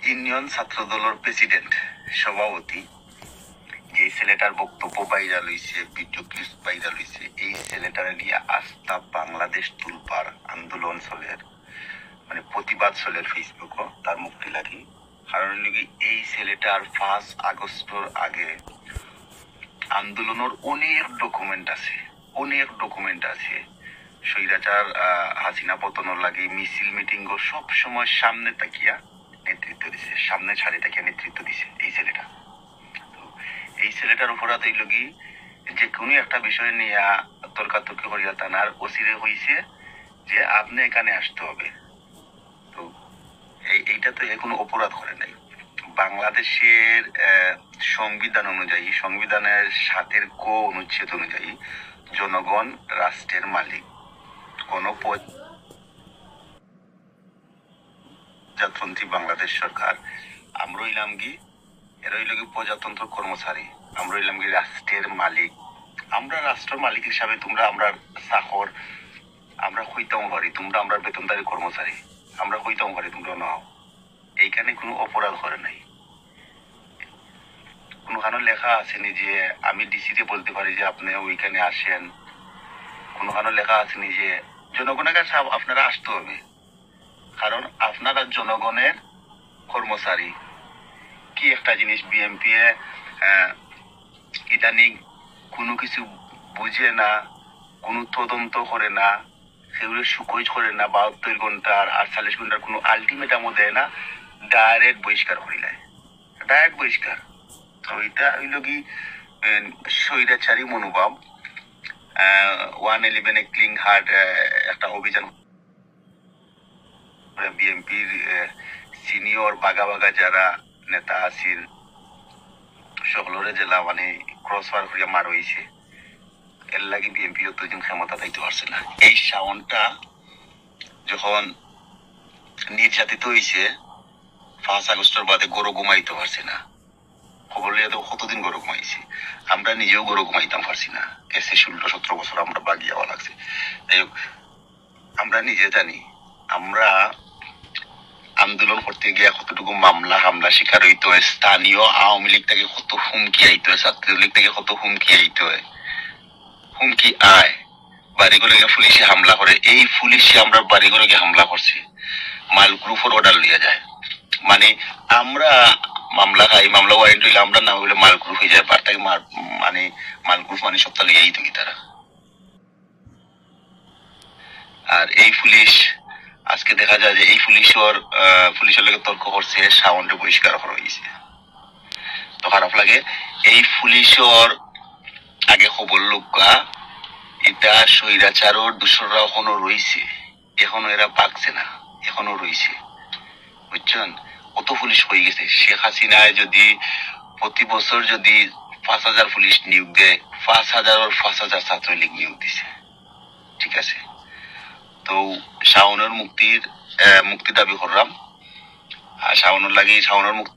Union ছাত্রদলের president সভাপতি যে ছেলেটার বক্তব্য বাইরা লইছে, ভিডিও ক্লিপ বাইরা লইছে, এই ছেলেটার নিয়ে আস্থা বাংলাদেশ তুলপার আন্দোলন চলের, মানে প্রতিবাদ চলের ফেসবুকও তার মুক্তি লাগি। কারণ এই ছেলেটার 5 আগস্টর আগে আন্দোলনের অনেক ডকুমেন্ট আছে। স্বৈরাচার হাসিনা পতনের লাগে মিছিল মিটিং সব সময় সামনে তাকিয়া নেতৃত্ব দিছে, সামনে ছাড়ি তাকিয়া নেতৃত্ব দিছে এই ছেলেটা। এই ছেলেটার অপরাধ হইল কি, যে কোনো একটা বিষয় নিয়ে তর্কাতর্কি করিয়া তানার অচিরে হইছে যে আপনি এখানে আসতে হবে। তো এইটা তো কোনো অপরাধ করে নাই। বাংলাদেশের সংবিধান অনুযায়ী, সংবিধানের 7 অনুচ্ছেদ অনুযায়ী জনগণ রাষ্ট্রের মালিক। কোন প্রজাতন্ত্রী বাংলাদেশ সরকার, আমরা হইলাম কি, এরা হইল কি প্রজাতন্ত্র কর্মচারী, আমরা হইলাম কি রাষ্ট্রের মালিক। আমরা রাষ্ট্রের মালিক হিসাবে তোমরা আমরা চাকর, আমরা হইতাম পারি, তোমরা আমরা বেতনদারি কর্মচারী, আমরা হইতাম পারি, তোমরা নাও। এইখানে কোনো অপরাধ করে নাই। কোনখানে লেখা আসেনি যে আমি ডিসিতে বলতে পারি যে আপনি ওইখানে আসেন। কোনখানে লেখা আসেনি যে জনগণের কাছে আপনারা আসতে হবে, কারণ আপনারা জনগণের কর্মচারী। কি একটা জিনিস, বিএমপি ইদানিং কোনো কিছু বুঝে না, কোনো তদন্ত করে না, সেগুলো সুকোজ করে না, 72 ঘন্টার 48 ঘন্টার কোনো আলটিমেটামও দেয় না, ডাইরেক্ট বহিষ্কার করিলায়, ডাইরেক্ট বহিষ্কার। তো এটা হইল কি স্বৈরাচারী মনোভাব। 111 ক্লিন হার্ট একটা অভিযান বিএনপির সিনিয়র বাগা যারা নেতা আছেন সকলের জেলা মানে ক্রস ফায়ার করিয়া মার হয়েছে। এর লাগে বিএনপি অতদিন ক্ষমতা পাইতে পারছে না। এই শাওনটা যখন নির্যাতিত হয়েছে 5 আগস্টের বাদে গরু ঘুমাইতে পারছে না। খবর লিয়ে তো কতদিন গরু ঘুমাইছি, আমরা নিজেও গরু ঘুমাইতাম পারছি না। এসে 16-17 বছর আমরা বাগিয়াওয়া লাগছে। যাই হোক, আমরা নিজে জানি আমরা আন্দোলন করতে গিয়ে কতটুকু মামলা হামলা শিকার হইতে হয়, স্থানীয় আওয়ামী লীগ থেকে কত হুমকি আইতে হয়, ছাত্রলীগ থেকে কত হুমকি আইতে হয়, হুমকি আয়। বাড়িগুলো পুলিশে হামলা করে, এই পুলিশে আমরা বাড়িগুলো হামলা করছি, মাল গ্রুপের অর্ডার লিয়ে যায়। মানে আমরা মামলা খাই, মামলা ওয়ারেন্ট হইলে আমরা না হইলে মাল গ্রুপ হয়ে যায়, বার্তাকে মানে মাল গ্রুপ মানে সপ্তাহ লিয়েই থাকি তারা। আর এই পুলিশ আজকে দেখা যায় যে এই পুলিশের লোকের তর্ক করছে, সাউন্ডে বহিষ্কার করা হয়েছে। তো খারাপ লাগে। এই পুলিশের আগে খবর লোকা এটা স্বৈরাচারর দূষণরা এখনো রয়েছে, এখনো এরা পাকছে না, এখনো রয়েছে, বুঝছেন? কত পুলিশ হয়ে গেছে। শেখ হাসিনায় যদি প্রতি বছর যদি 5,000 পুলিশ নিয়োগ দেয়, 5,000 ছাত্রলীগ নিয়োগ দিছে, ঠিক আছে? তো শাওনের মুক্তি দাবি করলাম। আর শাওনের মুক্তি